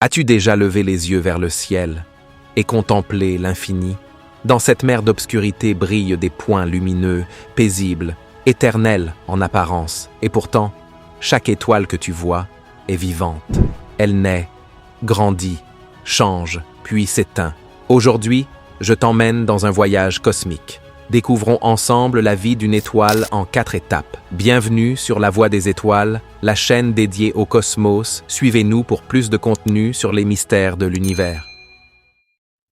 As-tu déjà levé les yeux vers le ciel et contemplé l'infini? Dans cette mer d'obscurité brillent des points lumineux, paisibles, éternels en apparence, et pourtant, chaque étoile que tu vois est vivante. Elle naît, grandit, change, puis s'éteint. Aujourd'hui, je t'emmène dans un voyage cosmique. Découvrons ensemble la vie d'une étoile en 4 étapes. Bienvenue sur La Voie des Étoiles, la chaîne dédiée au cosmos. Suivez-nous pour plus de contenu sur les mystères de l'univers.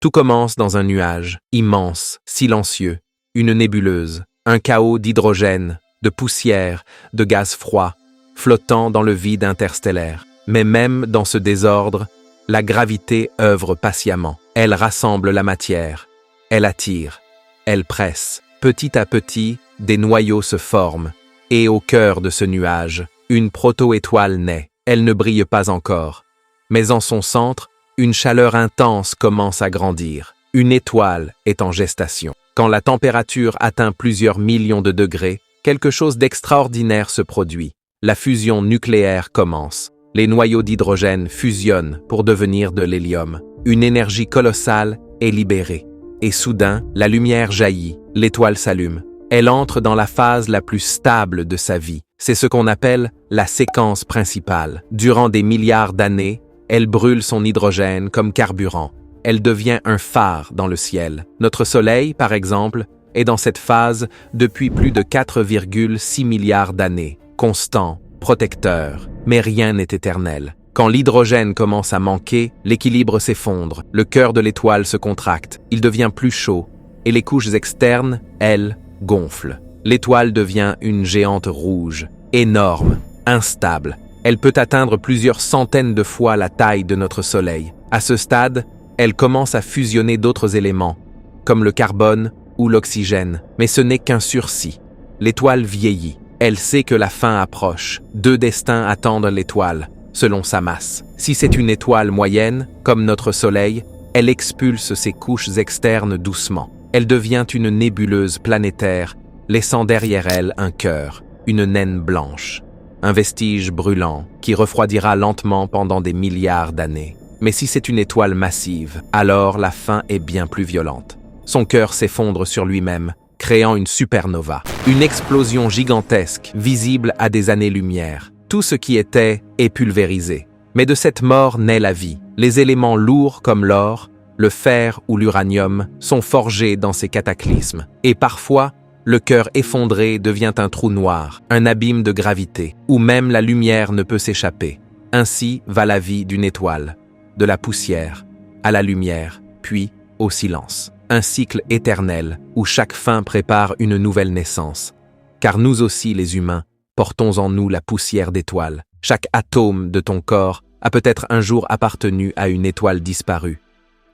Tout commence dans un nuage, immense, silencieux, une nébuleuse, un chaos d'hydrogène, de poussière, de gaz froid, flottant dans le vide interstellaire. Mais même dans ce désordre, la gravité œuvre patiemment. Elle rassemble la matière, elle attire, elle presse. Petit à petit, des noyaux se forment, et au cœur de ce nuage, une proto-étoile naît. Elle ne brille pas encore, mais en son centre, une chaleur intense commence à grandir. Une étoile est en gestation. Quand la température atteint plusieurs millions de degrés, quelque chose d'extraordinaire se produit. La fusion nucléaire commence. Les noyaux d'hydrogène fusionnent pour devenir de l'hélium. Une énergie colossale est libérée. Et soudain, la lumière jaillit, l'étoile s'allume. Elle entre dans la phase la plus stable de sa vie. C'est ce qu'on appelle la séquence principale. Durant des milliards d'années, elle brûle son hydrogène comme carburant. Elle devient un phare dans le ciel. Notre Soleil, par exemple, est dans cette phase depuis plus de 4,6 milliards d'années. Constant, protecteur, mais rien n'est éternel. Quand l'hydrogène commence à manquer, l'équilibre s'effondre, le cœur de l'étoile se contracte, il devient plus chaud, et les couches externes, elles, gonflent. L'étoile devient une géante rouge, énorme, instable. Elle peut atteindre plusieurs centaines de fois la taille de notre Soleil. À ce stade, elle commence à fusionner d'autres éléments, comme le carbone ou l'oxygène. Mais ce n'est qu'un sursis. L'étoile vieillit. Elle sait que la fin approche. 2 destins attendent l'étoile, selon sa masse. Si c'est une étoile moyenne, comme notre Soleil, elle expulse ses couches externes doucement. Elle devient une nébuleuse planétaire, laissant derrière elle un cœur, une naine blanche. Un vestige brûlant qui refroidira lentement pendant des milliards d'années. Mais si c'est une étoile massive, alors la fin est bien plus violente. Son cœur s'effondre sur lui-même, créant une supernova. Une explosion gigantesque, visible à des années-lumière. Tout ce qui était est pulvérisé. Mais de cette mort naît la vie. Les éléments lourds comme l'or, le fer ou l'uranium sont forgés dans ces cataclysmes. Et parfois, le cœur effondré devient un trou noir, un abîme de gravité, où même la lumière ne peut s'échapper. Ainsi va la vie d'une étoile, de la poussière à la lumière, puis au silence. Un cycle éternel où chaque fin prépare une nouvelle naissance. Car nous aussi, les humains, portons en nous la poussière d'étoiles. Chaque atome de ton corps a peut-être un jour appartenu à une étoile disparue.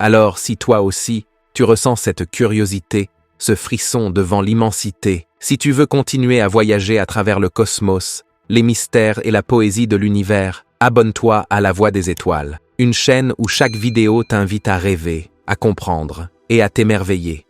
Alors, si toi aussi, tu ressens cette curiosité, ce frisson devant l'immensité, si tu veux continuer à voyager à travers le cosmos, les mystères et la poésie de l'univers, abonne-toi à La Voie des Étoiles, une chaîne où chaque vidéo t'invite à rêver, à comprendre et à t'émerveiller.